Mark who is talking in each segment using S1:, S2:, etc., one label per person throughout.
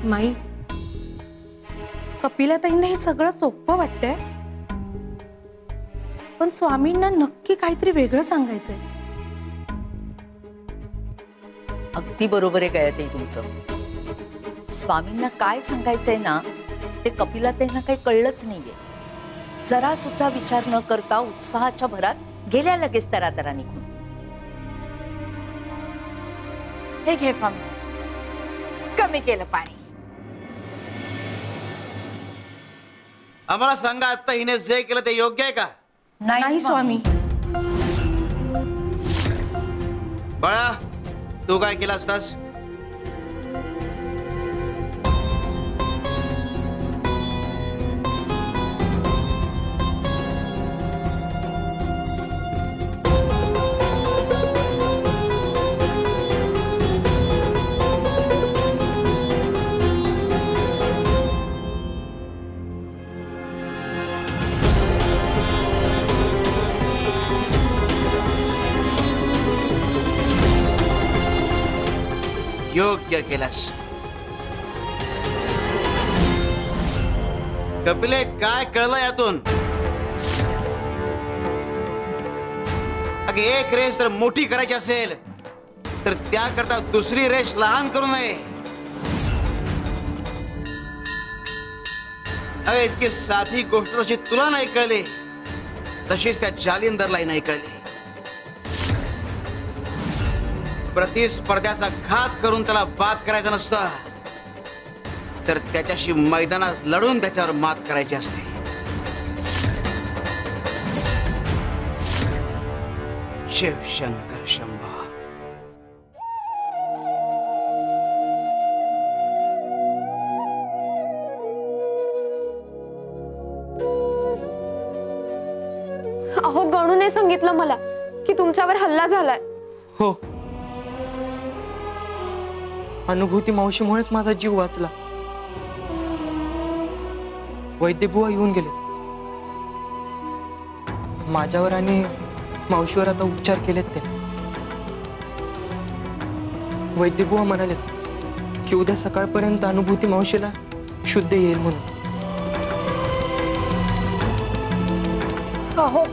S1: माई, कपिलाताईंना हे सगळं सोपं वाटतंय, पण स्वामींना नक्की काहीतरी वेगळं सांगायचंय.
S2: अगदी बरोबर आहे गायत्री तुमचं. स्वामींना काय सांगायचंय ना ते कपिलाताईंना काही कळलंच नाहीये. जरा सुद्धा विचार न करता उत्साहाच्या भरात गेल्या लगेच तरातरा निघून.
S3: हे घे स्वामी, कमी केलं पाणी.
S4: आम्हाला सांगा, आता हिने जे केलं ते योग्य आहे का?
S1: नाही स्वामी.
S4: बाळा, तू काय केलं असतास? योग्य केलंस. कपिले, काय कळलं यातून? अगे, एक रेष जर मोठी करायची असेल तर त्याकरता दुसरी रेष लहान करू नये. अगे, इतकी साधी गोष्ट जशी तुला नाही कळली तशीच त्या जालिंदरलाही नाही कळली. प्रतिस्पर्ध्याचा घात करून त्याला बाद करायचा नसतं, तर त्याच्याशी मैदानात लढून त्याच्यावर मात करायची असते. शिव शंकर शंभा.
S5: अहो, गणूने सांगितलं मला की तुमच्यावर हल्ला झालाय.
S6: हो, अनुभूती मावशीमुळेच माझा जीव वाचला. वैद्यबुवा येऊन गेले. माझ्यावर आणि मावशीवर आता उपचार केलेत ते. वैद्यबुवा म्हणालेत की उद्या सकाळपर्यंत अनुभूती मावशीला शुद्ध येईल म्हणून.
S5: अहो,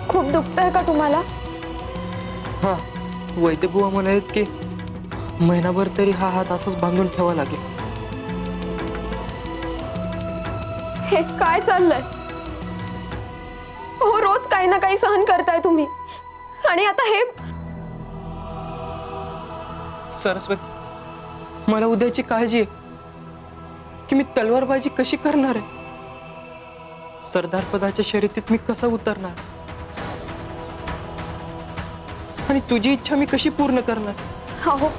S5: खूप दुखतंय का तुम्हाला?
S6: हा, वैद्यबुवा म्हणालेत की महिनाभर तरी हा हात असंच बांधून ठेवा लागेल.
S5: हे काय चाललंय? हो, रोज काही ना काही सहन करताय तुम्ही, आणि आता हे.
S6: सरस्वती, मला उद्याची काळजी आहे की मी तलवारबाजी कशी करणार आहे. सरदार पदाच्या शर्यतीत मी कसा उतरणार आणि तुझी इच्छा मी कशी पूर्ण करणार.
S5: अहो,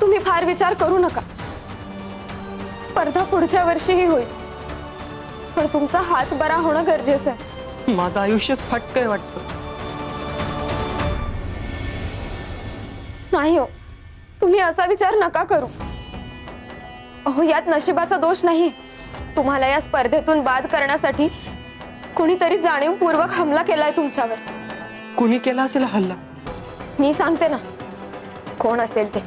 S5: तुम्ही फार विचार करू नका. स्पर्धा पुढच्या वर्षीही होईल, पण तुमचा हात बरा होणं गरजेचं आहे.
S6: माझं आयुष्यच फाटकंय वाटतं.
S5: नाही हो, तुम्ही असा विचार नका करू. अहो, यात नशिबाचा दोष नाही. तुम्हाला या स्पर्धेतून बाद करण्यासाठी कुणीतरी जाणीवपूर्वक हमला केलाय तुमच्यावर.
S6: कुणी केला असेल हल्ला?
S5: मी सांगते ना कोण असेल ते.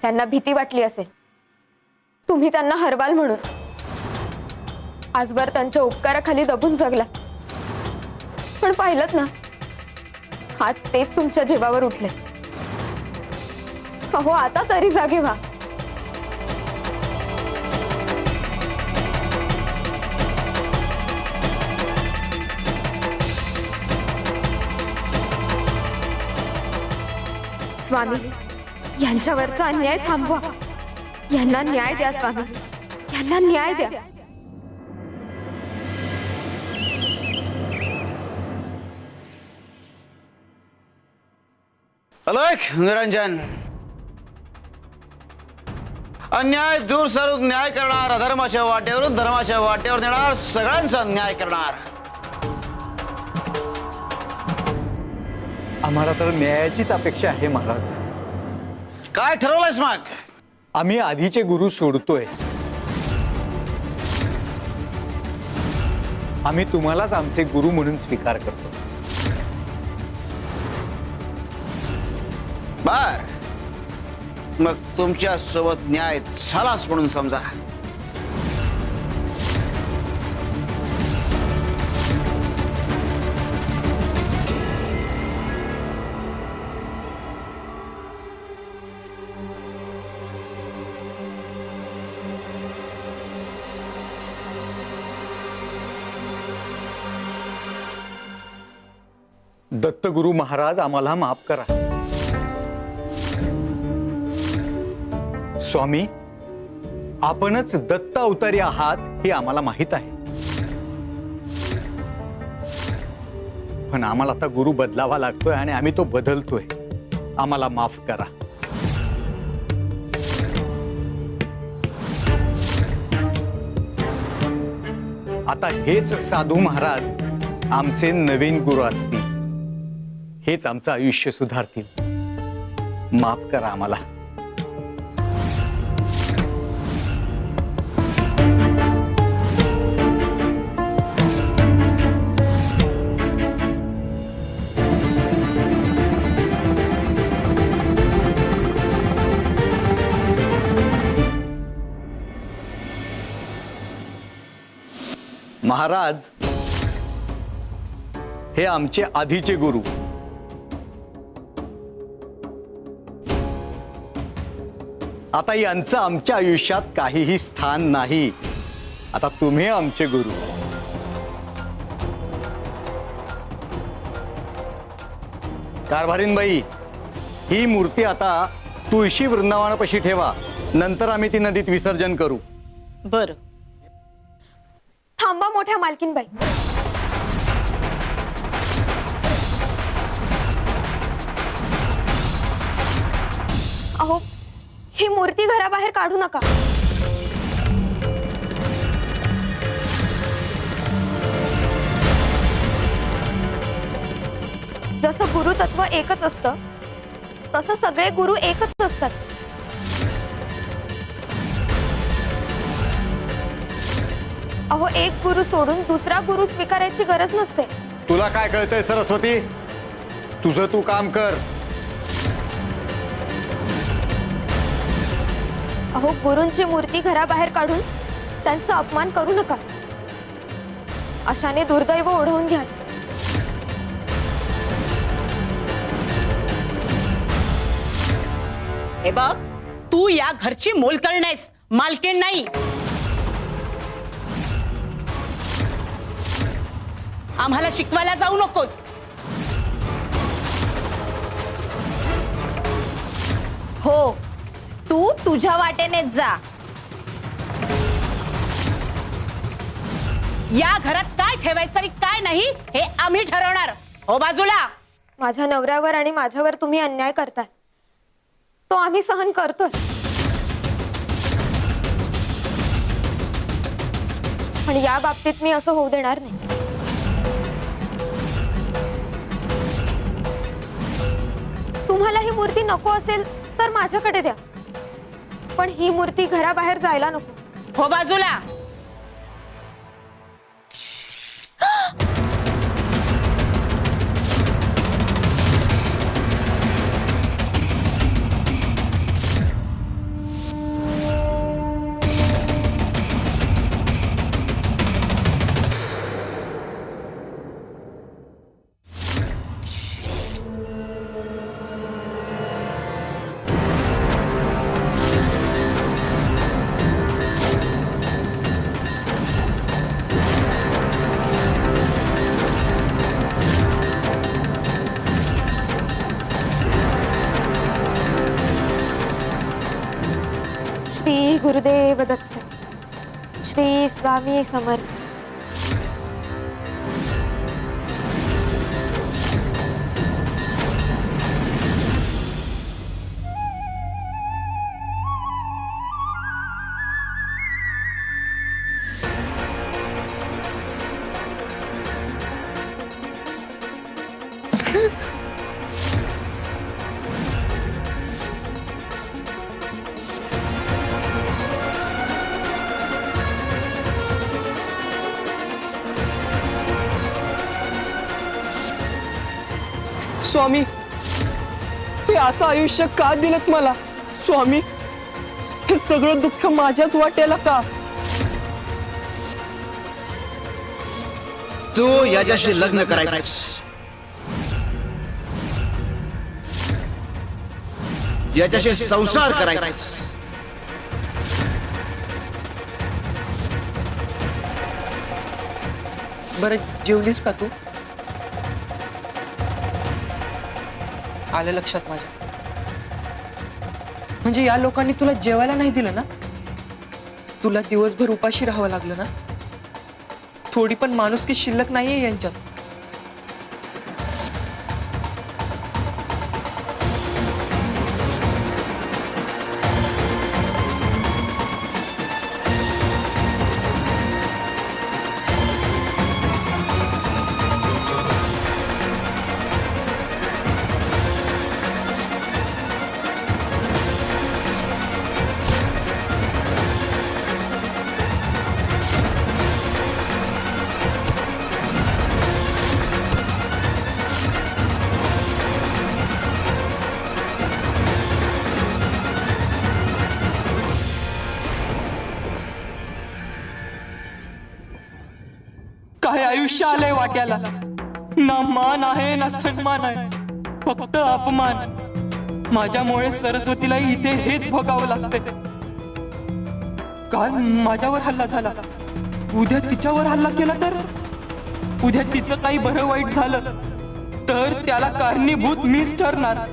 S5: त्यांना भीती वाटली असेल तुम्ही त्यांना हरवाल म्हणून. आजवर त्यांच्या उपकाराखाली दबून जगला, पण पाहिलंत ना, आज तेच तुमच्या जीवावर उठले. अहो, आता तरी जागे व्हा. स्वामी, यांच्यावरचा अन्याय थांबवा. यांना न्याय द्या स्वामी, यांना न्याय द्या.
S4: अलोक निरंजन, अन्याय दूर सारून न्याय करणार, अधर्माच्या वाटेवरून धर्माच्या वाटेवर नेणार, सगळ्यांचा न्याय करणार.
S7: आम्हाला तर न्यायाचीच अपेक्षा आहे महाराज.
S4: काय ठरवलंयस मग?
S7: आम्ही आधीचे गुरु सोडतोय. आम्ही तुम्हालाच आमचे गुरु म्हणून स्वीकार करतो.
S4: बर, मग तुमच्या सोबत न्याय झालाच म्हणून समजा.
S7: दत्तगुरु महाराज, आम्हाला माफ करा. स्वामी, आपणच दत्त अवतारी आहात हे आम्हाला माहित आहे, पण आम्हाला आता गुरु बदलावा लागतोय आणि आम्ही तो बदलतोय. आम्हाला माफ करा. आता हेच साधू महाराज आमचे नवीन गुरु असतील, हेच आमचं आयुष्य सुधारतील. माफ करा आम्हाला. महाराज, हे आमचे आधीचे गुरु. आता यांचं आमच्या आयुष्यात काहीही स्थान नाही. आता तुम्ही आमचे गुरु. कारभारीनबाई, ही मूर्ती आता तुळशी वृंदावनापाशी ठेवा. नंतर आम्ही ती नदीत विसर्जन करू.
S8: बर.
S5: थांबा मोठ्या मालकीनबाई. अहो, ही मूर्ती घराबाहेर काढू नका. जसं गुरुतत्व एकच असतं, तसं सगळे गुरु एकच असतात. अहो, एक गुरु सोडून दुसरा गुरु स्वीकारायची गरज नसते.
S7: तुला काय कळतंय सरस्वती? तुझं तू काम कर.
S5: अहो, गुरूंची मूर्ती घराबाहेर काढून त्यांचा अपमान करू नका. अशाने दुर्दैव ओढवून घ्या.
S8: हे बघ, तू या घरची मोलकरीण नाहीस, मालकीण नाही. आम्हाला शिकवायला जाऊ नकोस.
S3: हो, तू तुझ्या वाटेनेच जा.
S8: या घरात काय ठेवायचं आणि काय नाही हे आम्ही ठरवणार. हो बाजूला.
S5: माझ्या नवऱ्यावर आणि माझ्यावर तुम्ही अन्याय करताय, तो आम्ही सहन करतोय. पण या बाबतीत मी असं होऊ देणार नाही. तुम्हाला ही मूर्ती नको असेल तर माझ्याकडे द्या, पण ही मूर्ती घराबाहेर जायला नको.
S8: हो बाजूला.
S5: श्री गुरुदेव दत्त. श्री स्वामी समर्थ.
S6: स्वामी, हे असं आयुष्य का दिलत मला? स्वामी, हे सगळं दुःख माझ्याच वाट्याला का?
S4: तू याच्याशी लग्न करायचंस, याच्याशी संसार करायचास.
S6: बरं, जेवलीस का तू? आलं लक्षात माझ्या. म्हणजे या लोकांनी तुला जेवायला नाही दिलं ना? तुला दिवसभर उपाशी राहावं लागलं ना? थोडी पण माणुसकी शिल्लक नाहीये यांच्यात. काय आयुष्य आलंय वाट्याला. ना मान आहे ना सन्मान आहे, फक्त अपमान. माझ्यामुळे सरस्वतीला इथे हेच भोगावं लागतंय. काल माझ्यावर हल्ला झाला, उद्या तिच्यावर हल्ला केला तर? उद्या तिचं काही बरं वाईट झालं तर त्याला कारणीभूत मीच ठरणार.